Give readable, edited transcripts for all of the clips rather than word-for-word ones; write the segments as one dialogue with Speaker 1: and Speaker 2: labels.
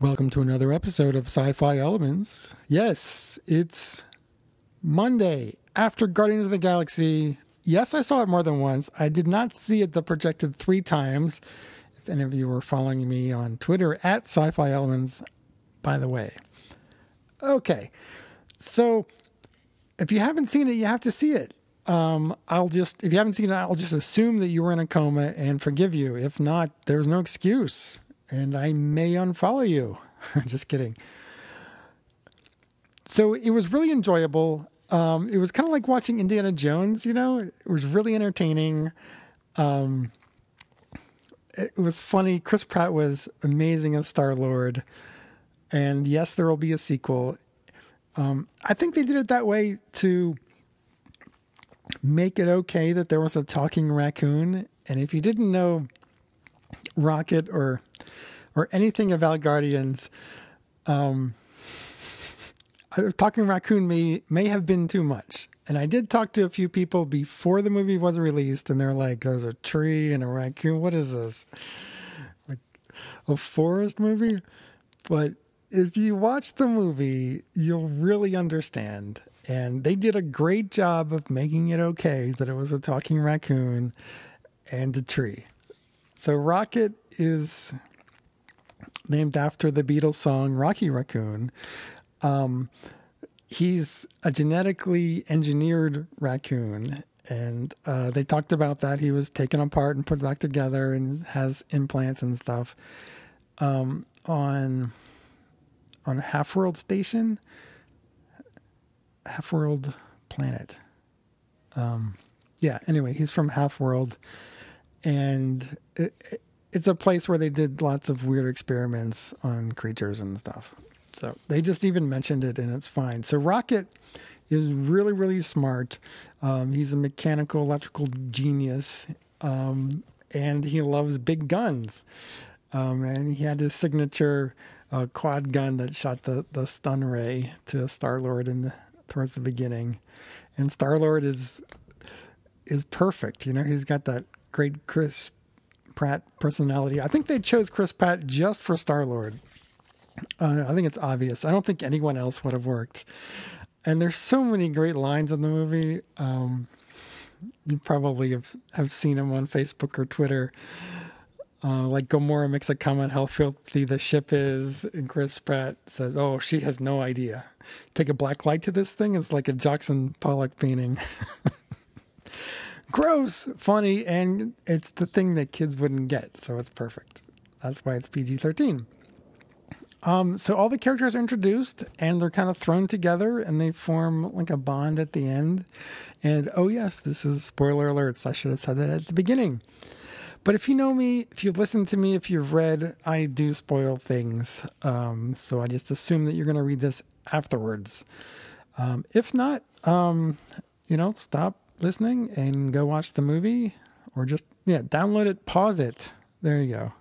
Speaker 1: Welcome to another episode of Sci-Fi Elements. Yes, it's Monday after Guardians of the Galaxy. Yes, I saw it more than once. I did not see it the projected 3 times. If any of you were following me on Twitter at Sci-Fi Elements, by the way. Okay, so if you haven't seen it, you have to see it. If you haven't seen it, I'll just assume that you were in a coma and forgive you. If not, there's no excuse. And I may unfollow you. Just kidding. So it was really enjoyable. It was kind of like watching Indiana Jones, It was really entertaining. It was funny. Chris Pratt was amazing as Star-Lord. And yes, there will be a sequel. I think they did it that way to make it okay that there was a talking raccoon. And if you didn't know Rocket or anything about Guardians, talking raccoon may have been too much. And I did talk to a few people before the movie was released, and they're like, "There's a tree and a raccoon. What is this? Like a forest movie?" But if you watch the movie, you'll really understand. And they did a great job of making it okay that it was a talking raccoon and a tree. So Rocket is named after the Beatles song Rocky Raccoon. He's a genetically engineered raccoon, and they talked about that. He was taken apart and put back together and has implants and stuff on Half-World Station, Half-World Planet. Anyway, he's from Half-World, and it's a place where they did lots of weird experiments on creatures and stuff. So they just even mentioned it, and it's fine. So Rocket is really, really smart. He's a mechanical, electrical genius, and he loves big guns. And he had his signature quad gun that shot the stun ray to Star-Lord towards the beginning. And Star-Lord is perfect. He's got that great Chris Pratt personality. I think they chose Chris Pratt just for Star-Lord. I think it's obvious. I don't think anyone else would have worked. And there's so many great lines in the movie. You probably have seen them on Facebook or Twitter. Like Gamora makes a comment how filthy the ship is, and Chris Pratt says, "Oh, she has no idea. Take a black light to this thing, it's like a Jackson Pollock painting." Gross, funny, and it's the thing that kids wouldn't get, so it's perfect. That's why it's PG-13. So all the characters are introduced, and they're kind of thrown together, and they form like a bond at the end. And oh yes, this is spoiler alerts. I should have said that at the beginning. But if you know me, if you've listened to me, if you've read, I do spoil things. So I just assume that you're going to read this afterwards. If not, stop listening and go watch the movie, or just download it, pause it. There you go.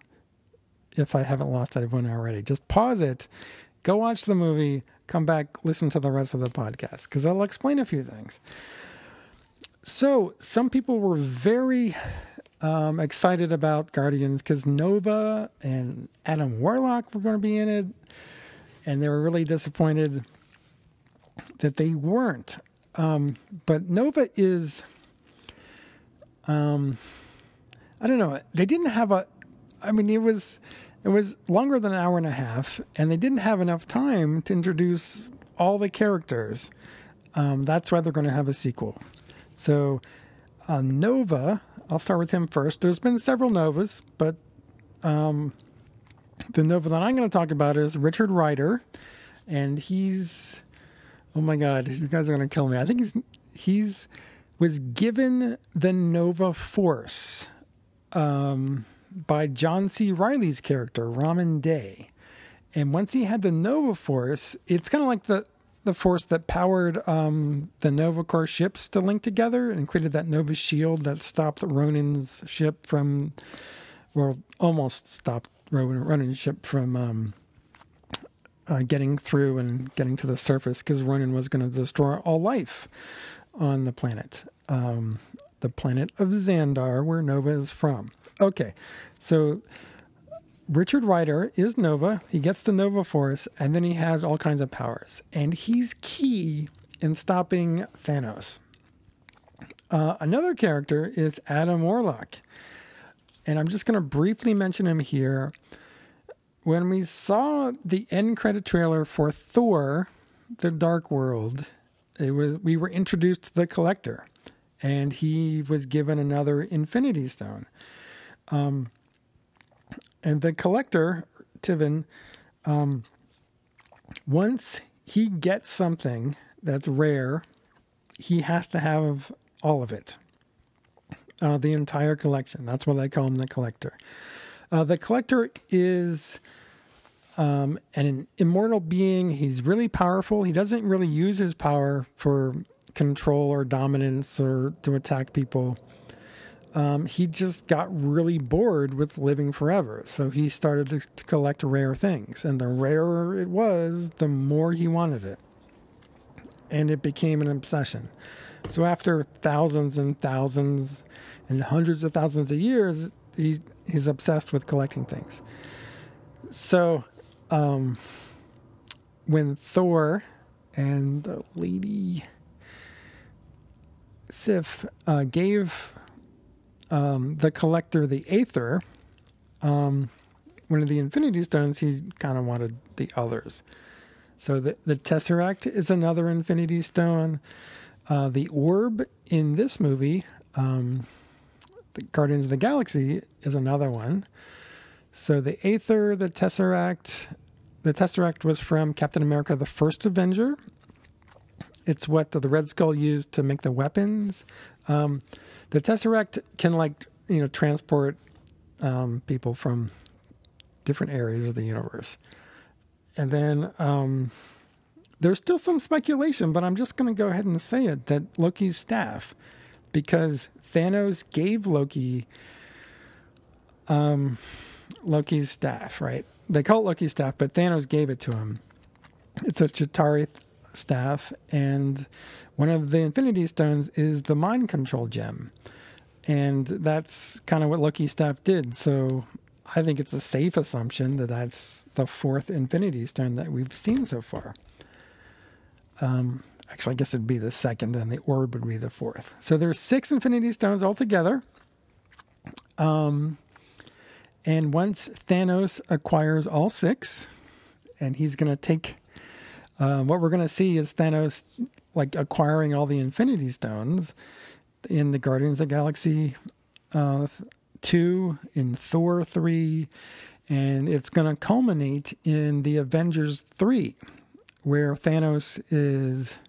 Speaker 1: If I haven't lost everyone already, just pause it, go watch the movie, come back, listen to the rest of the podcast, because I'll explain a few things. So some people were very excited about Guardians because Nova and Adam Warlock were going to be in it, and they were really disappointed that they weren't. But Nova is, I don't know. They didn't have it was longer than an hour and a half, and they didn't have enough time to introduce all the characters. That's why they're going to have a sequel. So, Nova, I'll start with him first. There's been several Novas, but, the Nova that I'm going to talk about is Richard Rider, and he's, oh my God, you guys are going to kill me. I think he's was given the Nova Force by John C. Reilly's character, Raman Day. And once he had the Nova Force, it's kind of like the force that powered the Nova Corps ships to link together and created that Nova shield that stopped Ronan's ship from, well, almost stopped Ronan's ship from getting through and getting to the surface, because Ronan was going to destroy all life on the planet of Xandar, where Nova is from. Okay, so Richard Rider is Nova. He gets the Nova Force, and then he has all kinds of powers. And he's key in stopping Thanos. Another character is Adam Warlock. And I'm just going to briefly mention him here. When we saw the end credit trailer for Thor, The Dark World, we were introduced to the Collector. And he was given another Infinity Stone. And the Collector, Tivin, once he gets something that's rare, he has to have all of it. The entire collection. That's why they call him the Collector. The Collector is an immortal being. He's really powerful. He doesn't really use his power for control or dominance or to attack people. He just got really bored with living forever. So he started to collect rare things. And the rarer it was, the more he wanted it. And it became an obsession. So after thousands and thousands and hundreds of thousands of years, he's obsessed with collecting things. So when Thor and Lady Sif gave the Collector the Aether, one of the Infinity Stones, he kind of wanted the others. So the Tesseract is another Infinity Stone. The Orb in this movie, the Guardians of the Galaxy, is another one. So the Aether, the Tesseract was from Captain America, the First Avenger. It's what the Red Skull used to make the weapons. The Tesseract can transport people from different areas of the universe. And then there's still some speculation, but I'm just going to go ahead and say it, that Loki's staff, because Thanos gave Loki Loki's staff, right? They call it Loki's staff, but Thanos gave it to him. It's a Chitauri staff, and one of the Infinity Stones is the mind control gem. And that's kind of what Loki's staff did. So I think it's a safe assumption that that's the fourth Infinity Stone that we've seen so far. Actually, I guess it'd be the second, and the Orb would be the fourth. So there's 6 Infinity Stones altogether. And once Thanos acquires all 6, and he's going to take... what we're going to see is Thanos acquiring all the Infinity Stones in the Guardians of the Galaxy 2, in Thor 3, and it's going to culminate in the Avengers 3, where Thanos is...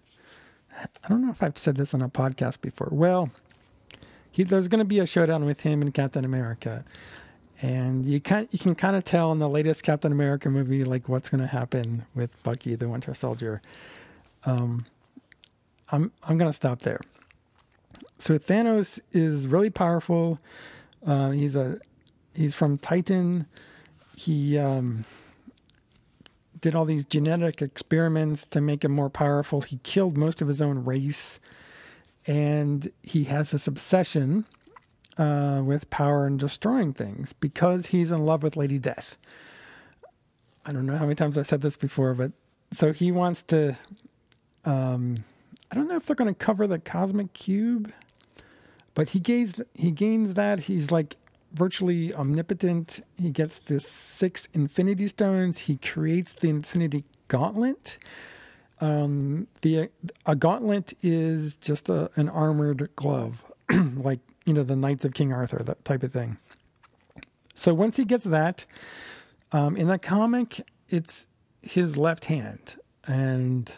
Speaker 1: I don't know if I've said this on a podcast before. Well, there's going to be a showdown with him and Captain America. And you can kind of tell in the latest Captain America movie what's going to happen with Bucky the Winter Soldier. I'm going to stop there. So Thanos is really powerful. He's from Titan. He did all these genetic experiments to make him more powerful. He killed most of his own race, and he has this obsession with power and destroying things because he's in love with Lady Death. I don't know how many times I've said this before, but so he wants to... I don't know if they're going to cover the cosmic cube, but he gains that. He's virtually omnipotent. He gets this 6 Infinity Stones. He creates the Infinity Gauntlet. A gauntlet is just an armored glove, the Knights of King Arthur, that type of thing. So once he gets that, in the comic, it's his left hand. And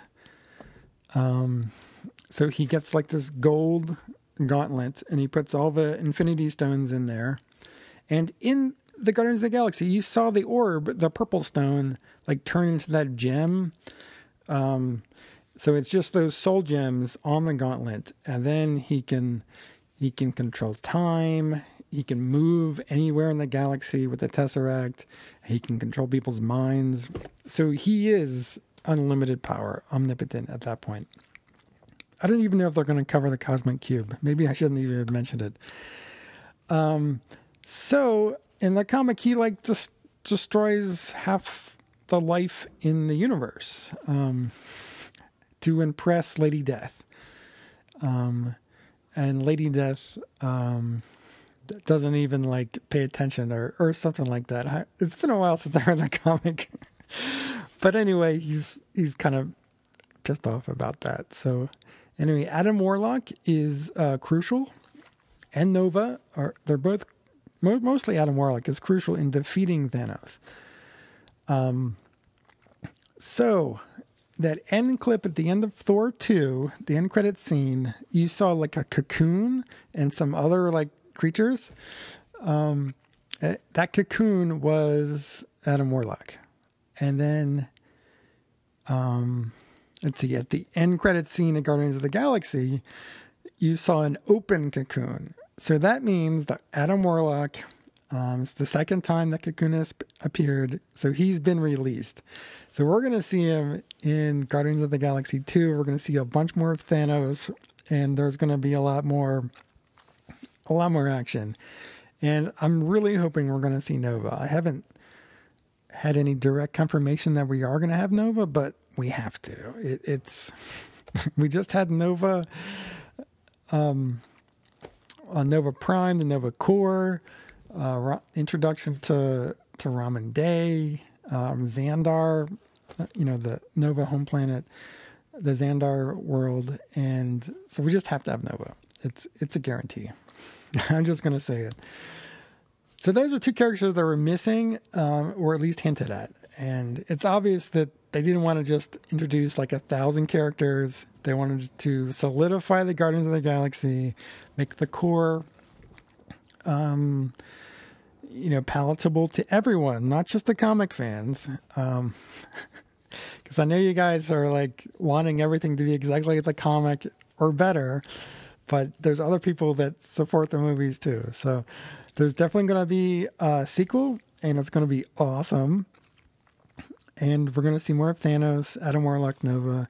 Speaker 1: so he gets this gold gauntlet, and he puts all the Infinity Stones in there. And in the Guardians of the Galaxy, you saw the orb, the purple stone, turn into that gem. So it's just those soul gems on the gauntlet. And then he can control time. He can move anywhere in the galaxy with the Tesseract. He can control people's minds. So he is unlimited power, omnipotent at that point. I don't even know if they're going to cover the cosmic cube. Maybe I shouldn't even have mentioned it. So in the comic, he destroys half the life in the universe to impress Lady Death. And Lady Death doesn't even like pay attention or something like that. It's been a while since I read that comic. But anyway, he's kind of pissed off about that. So anyway, Adam Warlock is crucial, and Nova they're both mostly Adam Warlock is crucial in defeating Thanos. So that end clip at the end of Thor 2, the end credit scene, you saw like a cocoon and some other like creatures. That cocoon was Adam Warlock. And then, let's see, at the end credit scene of Guardians of the Galaxy, you saw an open cocoon. So that means that Adam Warlock, it's the second time that cocoon has appeared, so he's been released. So we're going to see him in Guardians of the Galaxy 2. We're going to see a bunch more of Thanos, and there's going to be a lot more action. And I'm really hoping we're going to see Nova. I haven't had any direct confirmation that we are going to have Nova, but we have to. It's we just had Nova on Nova Prime, the Nova Core, introduction to Ramen Day, Xandar, the Nova home planet, the Xandar world, and so we just have to have Nova. It's a guarantee. I'm just going to say it. So those are two characters that were missing, or at least hinted at. And it's obvious that they didn't want to just introduce like 1,000 characters. They wanted to solidify the Guardians of the Galaxy, make the core, palatable to everyone, not just the comic fans. Because I know you guys are like wanting everything to be exactly like the comic or better, but there's other people that support the movies too. So there's definitely going to be a sequel, and it's going to be awesome. And we're going to see more of Thanos, Adam Warlock, Nova.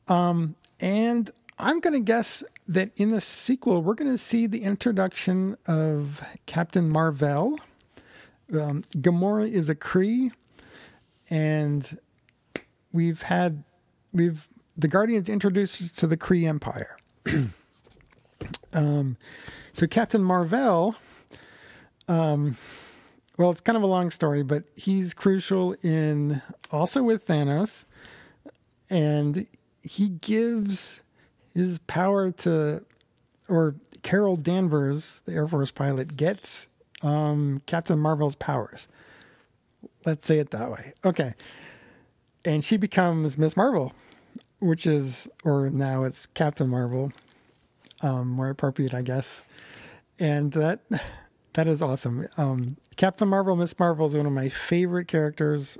Speaker 1: And I'm going to guess that in the sequel, we're going to see the introduction of Captain Marvel. Gamora is a Kree, and the Guardians introduced us to the Kree Empire. So Captain Marvel, well, it's kind of a long story, but he's crucial also with Thanos, and he gives his power or Carol Danvers, the Air Force pilot, gets Captain Marvel's powers. Let's say it that way. Okay. And she becomes Miss Marvel, or now it's Captain Marvel, more appropriate, I guess. And that is awesome. Captain Marvel, Miss Marvel is one of my favorite characters.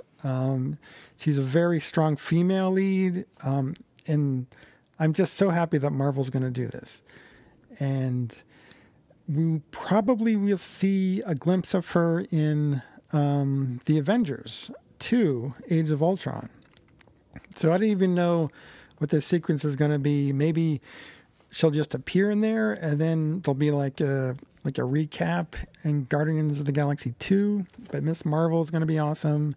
Speaker 1: She's a very strong female lead. And I'm just so happy that Marvel's going to do this. And we probably will see a glimpse of her in the Avengers 2, Age of Ultron. So I don't even know what the sequence is going to be. Maybe she'll just appear in there, and then there'll be like a recap in Guardians of the Galaxy 2. But Miss Marvel is going to be awesome.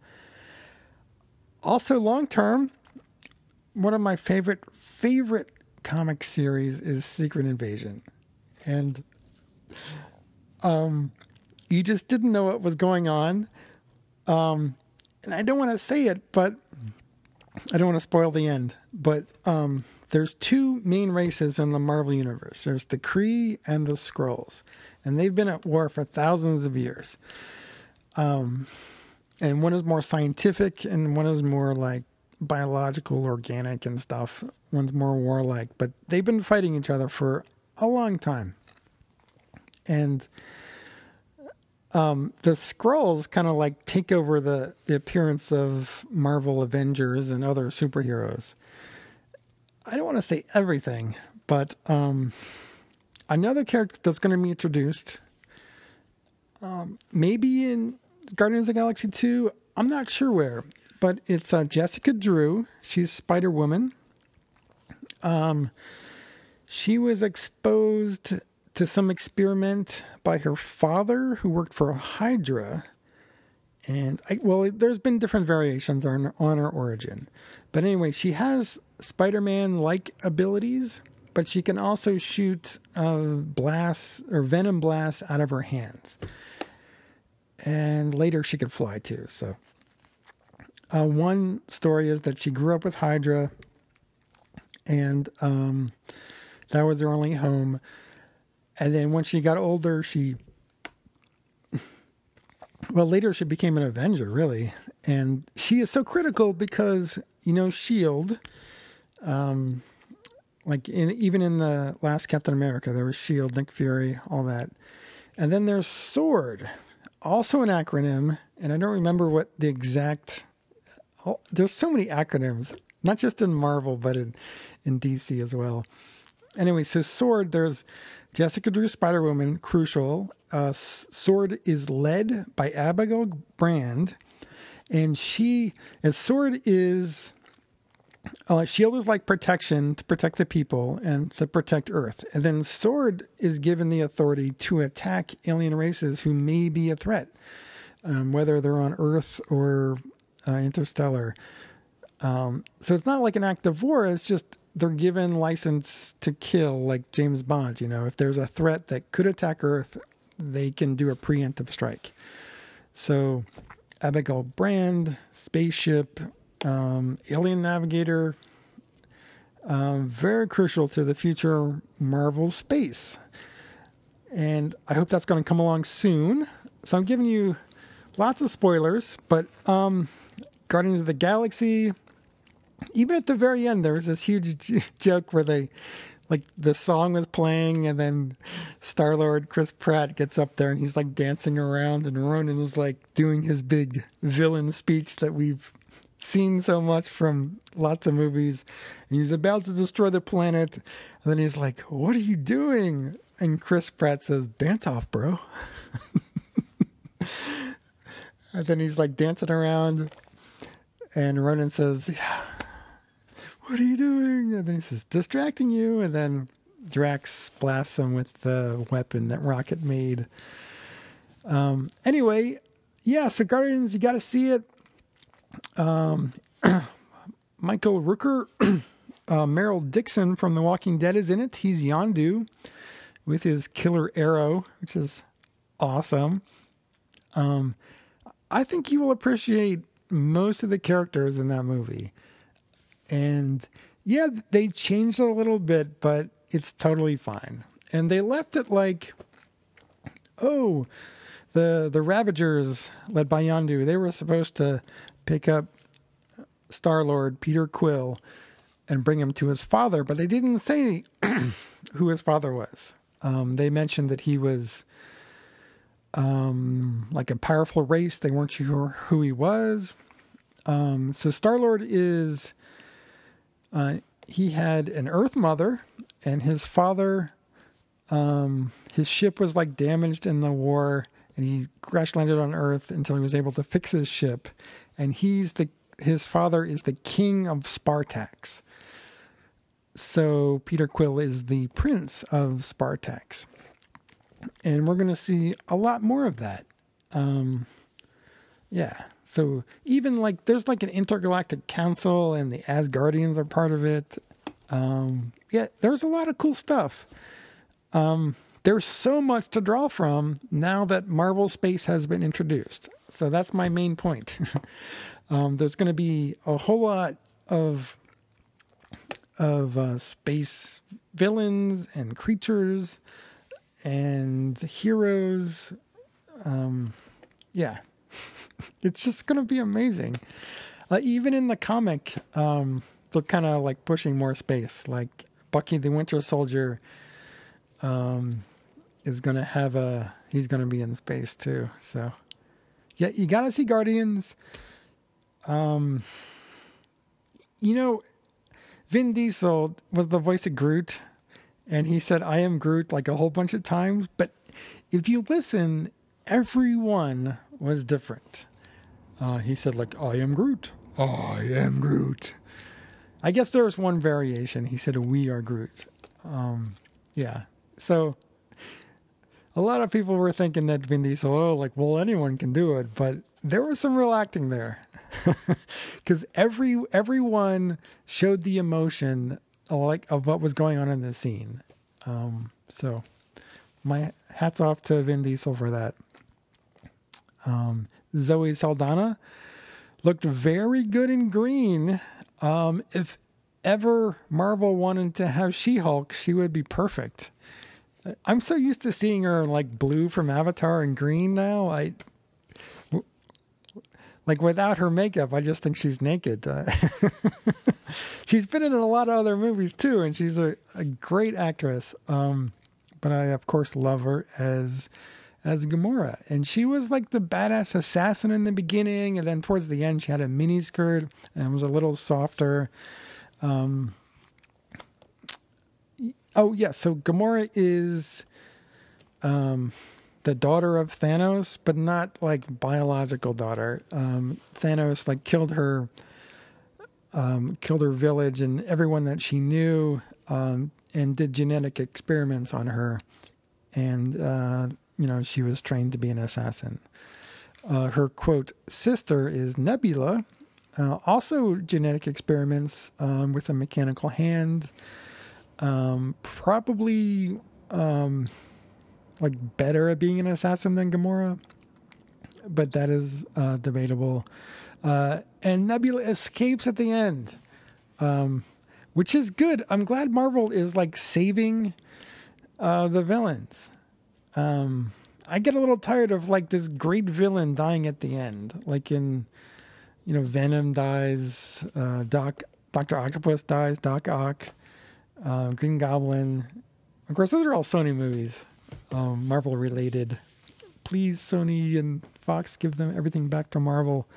Speaker 1: Also, long term, one of my favorite comic series is Secret Invasion. And you just didn't know what was going on. And I don't want to say it, but I don't want to spoil the end. But there's two main races in the Marvel Universe. There's the Kree and the Skrulls. And they've been at war for thousands of years. And one is more scientific, and one is more like biological, organic and stuff. One's more warlike. But they've been fighting each other for a long time. And the Skrulls kind of like take over the appearance of Marvel Avengers and other superheroes. I don't want to say everything, but another character that's going to be introduced, maybe in Guardians of the Galaxy 2, I'm not sure where, but it's Jessica Drew. She's Spider-Woman. She was exposed to some experiment by her father, who worked for Hydra, And there's been different variations on her origin. But anyway, she has Spider-Man-like abilities, but she can also shoot blasts or venom blasts out of her hands. And later she could fly too. So one story is that she grew up with Hydra, and that was her only home. And then when she got older, later she became an Avenger, really. And she is so critical because, S.H.I.E.L.D., even in the last Captain America, there was S.H.I.E.L.D., Nick Fury, all that. And then there's SWORD, also an acronym, and I don't remember what the exact... there's so many acronyms, not just in Marvel, but in DC as well. Anyway, so SWORD, there's Jessica Drew Spider-Woman, crucial. SWORD is led by Abigail Brand, and SWORD is... S.H.I.E.L.D. is like protection to protect the people and to protect Earth. And then SWORD is given the authority to attack alien races who may be a threat, whether they're on Earth or interstellar. So it's not like an act of war. It's just they're given license to kill, like James Bond. If there's a threat that could attack Earth, they can do a preemptive strike. So Abigail Brand, spaceship, alien navigator, very crucial to the future Marvel space. And I hope that's going to come along soon. So I'm giving you lots of spoilers, but Guardians of the Galaxy, even at the very end, there was this huge joke where the song was playing, and then Star-Lord Chris Pratt gets up there and he's like dancing around, and Ronan is like doing his big villain speech that we've seen so much from lots of movies. And he's about to destroy the planet, and then he's like, "What are you doing?" And Chris Pratt says, "Dance off, bro." And then he's like dancing around, and Ronan says, "Yeah, what are you doing?" And then he says, "Distracting you." And then Drax blasts him with the weapon that Rocket made. Anyway, yeah, so Guardians, you got to see it. Michael Rooker, Meryl Dixon from The Walking Dead is in it. He's Yondu with his killer arrow, which is awesome. I think you will appreciate most of the characters in that movie. And yeah, they changed a little bit, but it's totally fine. And they left it like, the Ravagers, led by Yondu, they were supposed to pick up Star-Lord, Peter Quill, and bring him to his father, but they didn't say who his father was. They mentioned that he was like a powerful race. They weren't sure who he was. So Star-Lord is... he had an Earth mother, and his father, his ship was like damaged in the war, and he crash landed on Earth until he was able to fix his ship. And his father is the king of Spartax. So Peter Quill is the prince of Spartax. And we're going to see a lot more of that. Yeah. So even like there's like an intergalactic council, and the Asgardians are part of it. Yeah, there's a lot of cool stuff. There's so much to draw from now that Marvel space has been introduced. So that's my main point. There's going to be a whole lot of space villains and creatures and heroes. Yeah. It's just going to be amazing. Even in the comic, they're kind of like pushing more space. Like Bucky the Winter Soldier is going to he's going to be in space too. So yeah, you got to see Guardians. Vin Diesel was the voice of Groot, and he said, "I am Groot," like a whole bunch of times. But if you listen, everyone was different. He said, like, "I am Groot. I am Groot." I guess there was one variation. He said, "We are Groot." Yeah. So a lot of people were thinking that Vin Diesel, anyone can do it. But there was some real acting there, because everyone showed the emotion of what was going on in the scene. So my hats off to Vin Diesel for that. Zoe Saldana looked very good in green. If ever Marvel wanted to have She-Hulk, she would be perfect. I'm so used to seeing her like blue from Avatar and green now. Like without her makeup, I just think she's naked. She's been in a lot of other movies too, and she's a great actress. But I of course love her as Gamora, and she was like the badass assassin in the beginning, and then towards the end she had a mini skirt and was a little softer. Oh yeah, so Gamora is the daughter of Thanos, but not like biological daughter. Thanos like killed her village and everyone that she knew, and did genetic experiments on her, and she was trained to be an assassin. Her quote sister is Nebula, also genetic experiments with a mechanical hand. Probably like better at being an assassin than Gamora, but that is debatable. And Nebula escapes at the end, which is good. I'm glad Marvel is like saving the villains. I get a little tired of like this great villain dying at the end, like in Venom dies, Dr. Octopus dies, Doc Ock. Green Goblin. Of course, those are all Sony movies, Marvel related. Please, Sony and Fox, give them everything back to Marvel.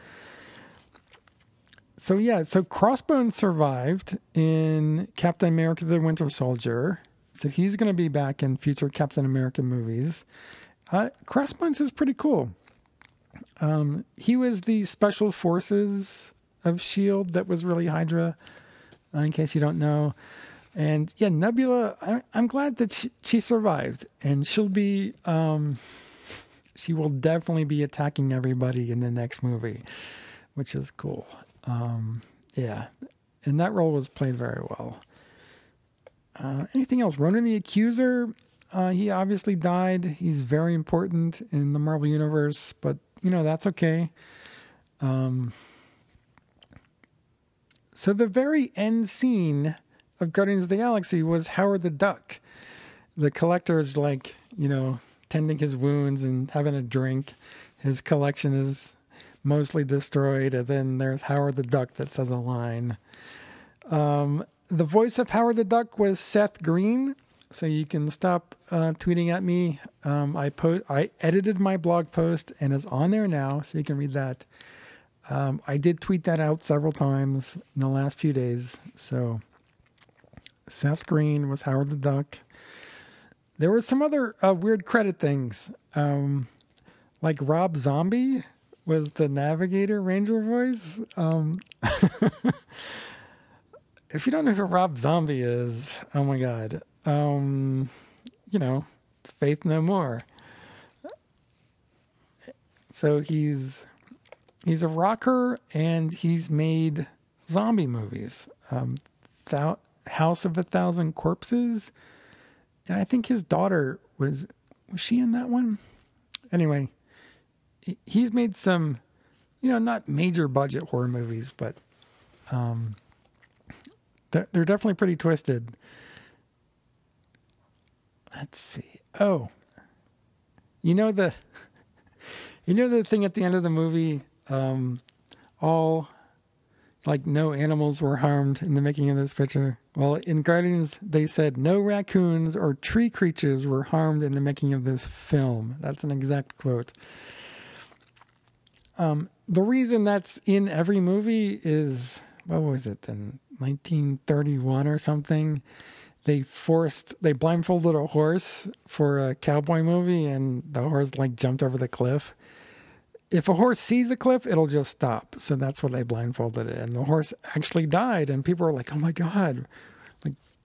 Speaker 1: So Crossbones survived in Captain America: The Winter Soldier. So he's going to be back in future Captain America movies. Crossbones is pretty cool. He was the special forces of S.H.I.E.L.D. that was really Hydra, in case you don't know. And yeah, Nebula, I'm glad that she survived, and she'll be, she will definitely be attacking everybody in the next movie, which is cool. Yeah, and that role was played very well. Anything else? Ronan the Accuser, he obviously died. He's very important in the Marvel Universe, but that's okay. So the very end scene of Guardians of the Galaxy was Howard the Duck. The collector is like, tending his wounds and having a drink. His collection is mostly destroyed. And then there's Howard the Duck that says a line. The voice of Howard the Duck was Seth Green. So you can stop tweeting at me. I edited my blog post and it's on there now, so you can read that. I did tweet that out several times in the last few days. So Seth Green was Howard the Duck. There were some other weird credit things. Like Rob Zombie was the Navigator Ranger voice. If you don't know who Rob Zombie is, oh my God. Faith No More. So he's a rocker and he's made zombie movies. House of a Thousand Corpses. And I think his daughter was she in that one? Anyway, he's made some, not major budget horror movies, but they're definitely pretty twisted. Let's see. Oh, the thing at the end of the movie, all like no animals were harmed in the making of this picture. Well, in Guardians, they said no raccoons or tree creatures were harmed in the making of this film. That's an exact quote. The reason that's in every movie is, what was it, in 1931 or something? They blindfolded a horse for a cowboy movie, and the horse jumped over the cliff. If a horse sees a cliff, it'll just stop. So that's what they blindfolded it. And the horse actually died. And people were like, oh my God,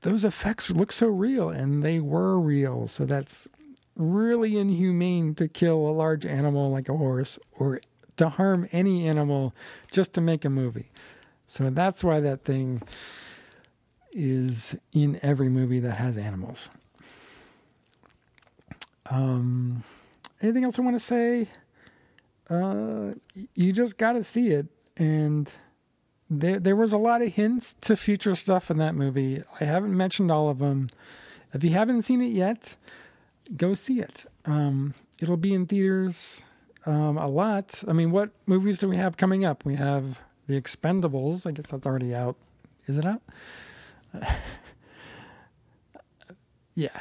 Speaker 1: those effects look so real. And they were real. So that's really inhumane to kill a large animal like a horse or to harm any animal just to make a movie. So that's why that thing is in every movie that has animals. Anything else I want to say? You just got to see it. And there was a lot of hints to future stuff in that movie. I haven't mentioned all of them. If you haven't seen it yet, go see it. It'll be in theaters a lot. I mean, what movies do we have coming up? We have The Expendables. I guess that's already out. Is it out? Yeah.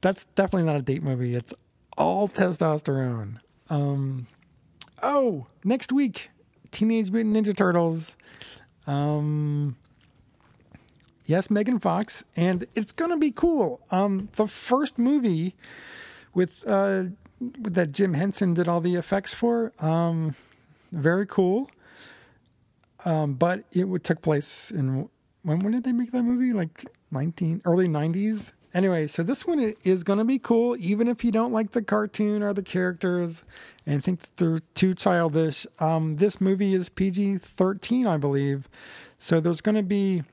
Speaker 1: That's definitely not a date movie. It's all testosterone. Next week, Teenage Mutant Ninja Turtles. Yes, Megan Fox, and it's gonna be cool. The first movie with that Jim Henson did all the effects for, very cool. But it took place in when did they make that movie? Like early 90s. Anyway, so this one is going to be cool, even if you don't like the cartoon or the characters and think that they're too childish. This movie is PG-13, I believe. So it's going to be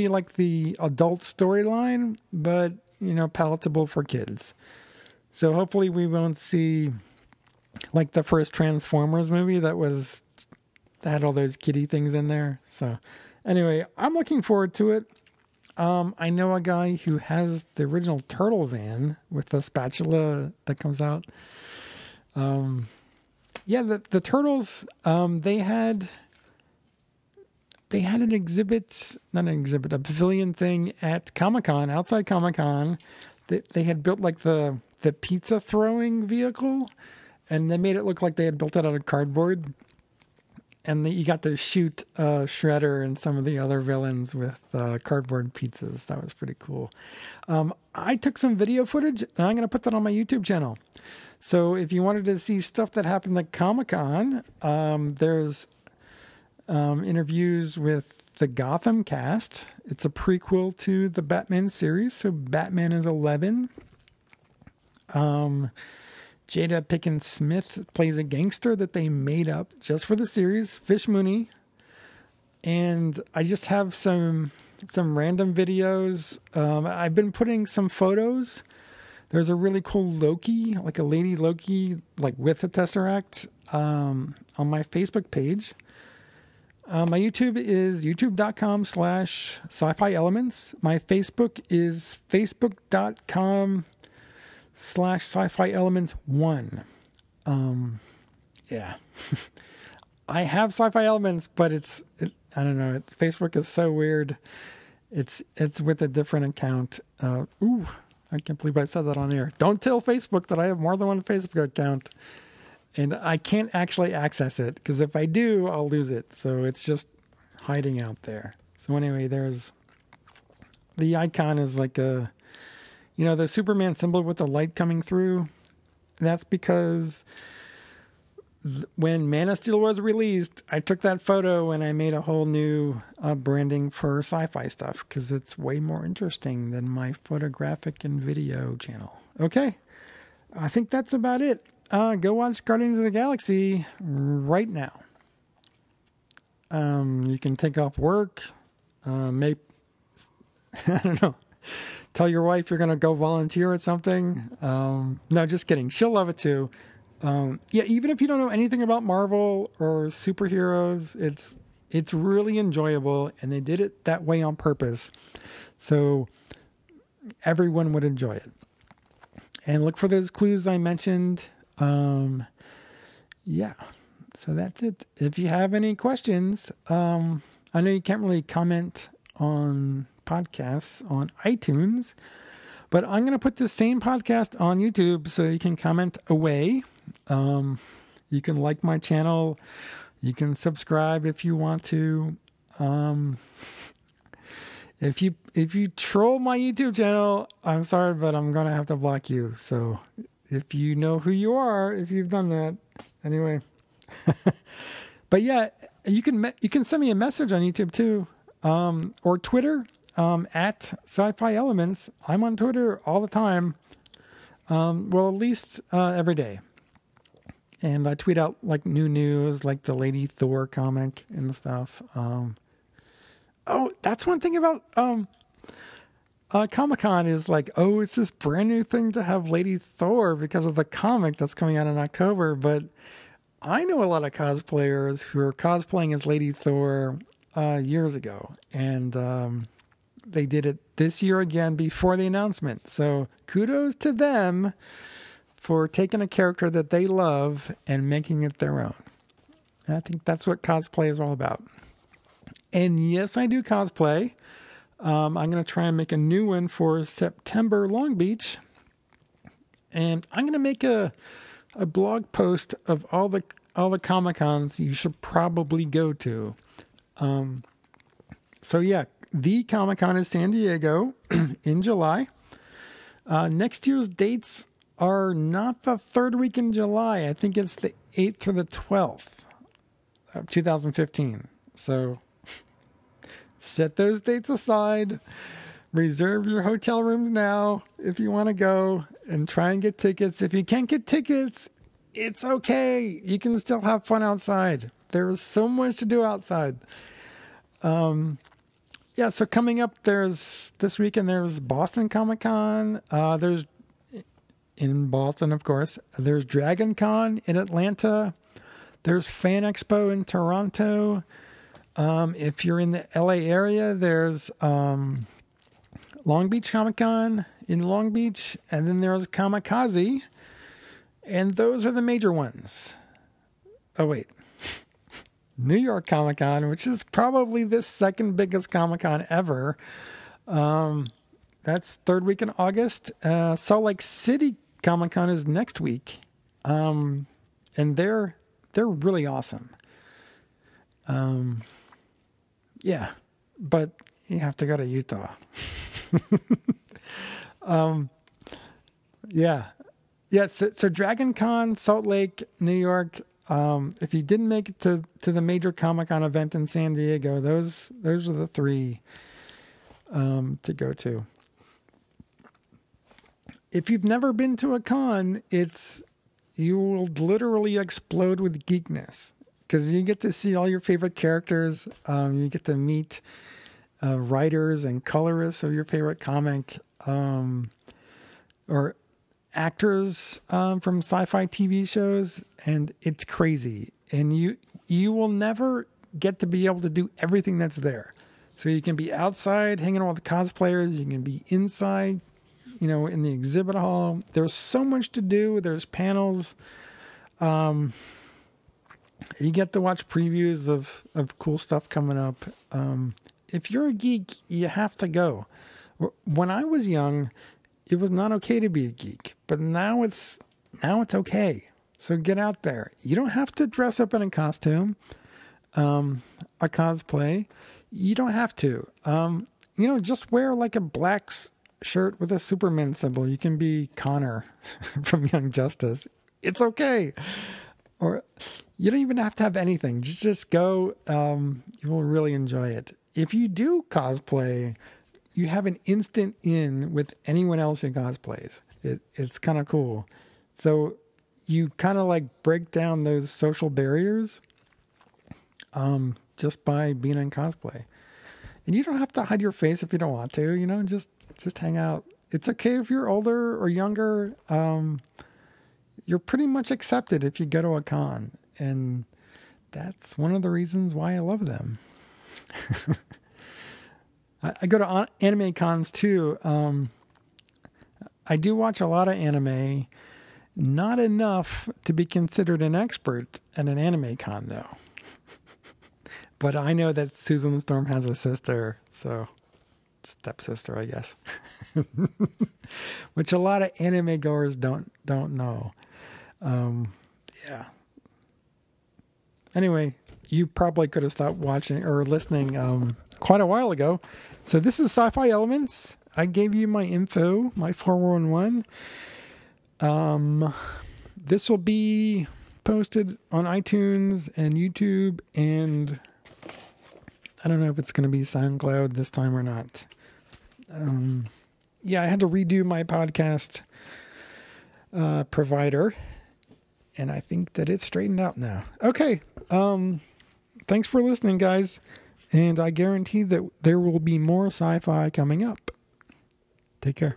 Speaker 1: like the adult storyline, but, palatable for kids. So hopefully we won't see like the first Transformers movie that had all those kiddie things in there. So anyway, I'm looking forward to it. I know a guy who has the original turtle van with the spatula that comes out. The turtles, they had a pavilion thing at Comic-Con, outside Comic-Con. They had built like the pizza throwing vehicle, and they made it look like they had built it out of cardboard. And you got to shoot Shredder and some of the other villains with cardboard pizzas. That was pretty cool. I took some video footage, and I'm going to put that on my YouTube channel. So if you wanted to see stuff that happened at Comic-Con, there's interviews with the Gotham cast. It's a prequel to the Batman series. So Batman is 11. Jada Pinkett Smith plays a gangster that they made up just for the series, Fish Mooney. And I just have some random videos. I've been putting some photos. There's a really cool Loki, like a lady Loki, like with a Tesseract, on my Facebook page. My YouTube is youtube.com/sci-fi elements. My Facebook is facebook.com/sci-fi elements 1. Yeah. I have sci-fi elements, but I don't know. Facebook is so weird. It's with a different account. I can't believe I said that on air. Don't tell Facebook that I have more than one Facebook account. And I can't actually access it, because if I do, I'll lose it. So it's just hiding out there. So anyway, the icon is like the Superman symbol with the light coming through. That's because when Man of Steel was released, I took that photo and I made a whole new branding for sci-fi stuff, because it's way more interesting than my photographic and video channel. Okay, I think that's about it. Go watch Guardians of the Galaxy right now. You can take off work, I don't know, tell your wife you're going to go volunteer at something. No, just kidding. She'll love it too. Even if you don't know anything about Marvel or superheroes, it's really enjoyable, and they did it that way on purpose. So everyone would enjoy it. And look for those clues I mentioned. So that's it. If you have any questions, I know you can't really comment on podcasts on iTunes, but I'm going to put the same podcast on YouTube so you can comment away. You can like my channel. You can subscribe if you want to. If you troll my YouTube channel, I'm sorry, but I'm going to have to block you. So if you know who you are, if you've done that, anyway. But yeah, you can send me a message on YouTube too, or Twitter, at Sci-Fi Elements. I'm on Twitter all the time. At least every day. And I tweet out like new news, like the Lady Thor comic and stuff. Oh, that's one thing about Comic-Con is like, oh, it's this brand new thing to have Lady Thor because of the comic that's coming out in October. But I know a lot of cosplayers who are cosplaying as Lady Thor years ago. And they did it this year again before the announcement. So kudos to them for taking a character that they love and making it their own. I think that's what cosplay is all about. And yes, I do cosplay. I'm going to try and make a new one for September Long Beach. And I'm going to make a blog post of all the Comic-Cons you should probably go to. So yeah, the Comic-Con is San Diego in July. Next year's dates are not the third week in July. I think it's the 8th through the 12th of 2015. So set those dates aside. Reserve your hotel rooms now if you want to go, and try and get tickets. If you can't get tickets, it's okay. You can still have fun outside. There's so much to do outside. Yeah, so coming up, this weekend, there's Boston Comic-Con. There's in Boston, of course. There's Dragon Con in Atlanta. There's Fan Expo in Toronto. If you're in the LA area, there's Long Beach Comic-Con in Long Beach. And then there's Kamikaze. And those are the major ones. Oh, wait. New York Comic-Con, which is probably the second biggest Comic-Con ever. That's third week in August. Salt Lake City Comic-Con is next week. And they're really awesome. Yeah, but you have to go to Utah. Yeah. So Dragon Con, Salt Lake, New York. If you didn't make it to the major Comic-Con event in San Diego, those are the three to go to. If you've never been to a con, you will literally explode with geekness, because you get to see all your favorite characters. You get to meet writers and colorists of your favorite comic, or actors from sci-fi TV shows, and it's crazy. And you will never get to be able to do everything that's there. So you can be outside hanging out with cosplayers. You can be inside, in the exhibit hall. There's so much to do. There's panels. You get to watch previews of cool stuff coming up. If you're a geek, you have to go. When I was young, it was not okay to be a geek, but now it's okay. So get out there. You don't have to dress up in a costume, a cosplay. You don't have to. Just wear like a black shirt with a Superman symbol. You can be Connor from Young Justice. It's okay. Or you don't even have to have anything. Just go. You will really enjoy it. If you do cosplay, you have an instant in with anyone else who cosplays. It's kind of cool. So you kind of like break down those social barriers just by being in cosplay. And you don't have to hide your face if you don't want to, just hang out. It's okay if you're older or younger. You're pretty much accepted if you go to a con. And that's one of the reasons why I love them. I go to anime cons too. I do watch a lot of anime. Not enough to be considered an expert at an anime con, though. But I know that Susan Storm has a sister, so stepsister, I guess. Which a lot of anime goers don't know. Yeah. Anyway, you probably could have stopped watching or listening quite a while ago. So this is Sci-Fi Elements. I gave you my info, my 411. This will be posted on iTunes and YouTube, and I don't know if it's going to be SoundCloud this time or not. Yeah, I had to redo my podcast provider, And I think that it's straightened out now. Okay. Thanks for listening, guys. And I guarantee that there will be more sci-fi coming up. Take care.